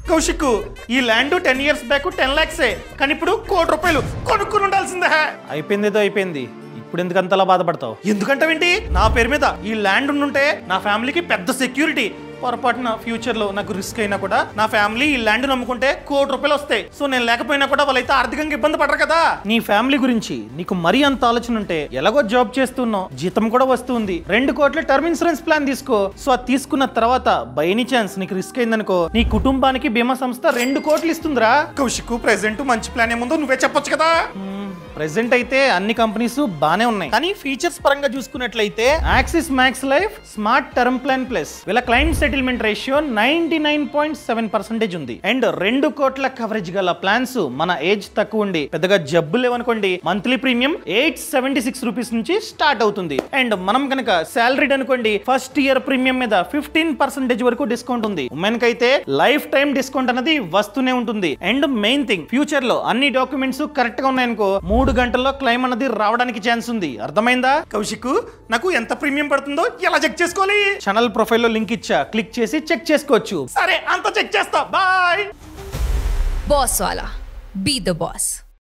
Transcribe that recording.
కౌశిక్ ఈ land 10 years back 10 lakhs కానీ ఇప్పుడు ₹1,00,00,000 కొనుక్కుని ఉండాల్సిందే. అయిపోయిందేదో అయిపోయింది, ఇప్పుడు ఎందుకు అంతలా బాధపడతావు? ఎందుకంటావేంటి? నా పేరు మీద ఈ ల్యాండ్ ఉంటే నా ఫ్యామిలీకి పెద్ద సెక్యూరిటీ. పొరపాటున ఫ్యూచర్ లో నాకు రిస్క్ అయినా కూడా నా ఫ్యామిలీ ఈ ల్యాండ్ నమ్ముకుంటే ₹1,00,00,000 వస్తాయి. సో నేను లేకపోయినా కూడా వాళ్ళైతే ఆర్థికంగా ఇబ్బంది పడరు కదా. నీ ఫ్యామిలీ గురించి నీకు మరీ అంత ఆలోచన ఉంటే ఎలాగో జాబ్ చేస్తున్నావు, జీతం కూడా వస్తుంది, 2 కోట్ల టర్మ్ ఇన్సూరెన్స్ ప్లాన్ తీసుకో. సో అది తీసుకున్న తర్వాత బై ఎనీ ఛాన్స్ నీకు రిస్క్ అయిందనుకో, నీ కుటుంబానికి బీమా సంస్థ 2 కోట్లు ఇస్తుందిరా. కౌశిక్ ప్రెసెంట్ మంచి ప్లాన్ ఏముందో నువ్వే చెప్పొచ్చు కదా. ప్రెసెంట్ అయితే అన్ని కంపెనీస్ బానే ఉన్నాయి, కానీ ఫీచర్స్ పరంగా చూసుకున్నట్లయితే axis max life smart term plan plus వీళ్ళ క్లైంట్ సెటిల్మెంట్ రేషియో 99.7% ఉంది. అండ్ 2 కోట్ల కవరేజ్ గల ప్లాన్స్ మన ఏజ్ తక్కువ ఉండి పెద్దగా జబ్బు లేవనుకోండి, మంత్లీ ప్రీమియం 876 రూపీస్ నుంచి స్టార్ట్ అవుతుంది. అండ్ మనం కనుక సాలరీడ్ అనుకోండి, ఫస్ట్ ఇయర్ ప్రీమియం మీద 15% వరకు డిస్కౌంట్ ఉంది. ఉమెన్ కైతే లైఫ్ టైం డిస్కౌంట్ అనేది వస్తూనే ఉంటుంది. అండ్ మెయిన్ థింగ్, ఫ్యూచర్ లో అన్ని డాక్యుమెంట్స్ కరెక్ట్ గా ఉన్నాయనుకో 3 గంటల్లో క్లైమ్ అన్నది రావడానికి ఛాన్స్ ఉంది. అర్థమైందా? కౌశిక్ నాకు ఎంత ప్రీమియం పడుతుందో ఎలా చెక్ చేసుకోవాలి? ఛానల్ ప్రొఫైల్లో లింక్ ఇచ్చా, క్లిక్ చేసి చెక్ చేసుకోవచ్చు. సరే అంత చెక్ చేస్తా. Bye. Boss Wala. Be the boss.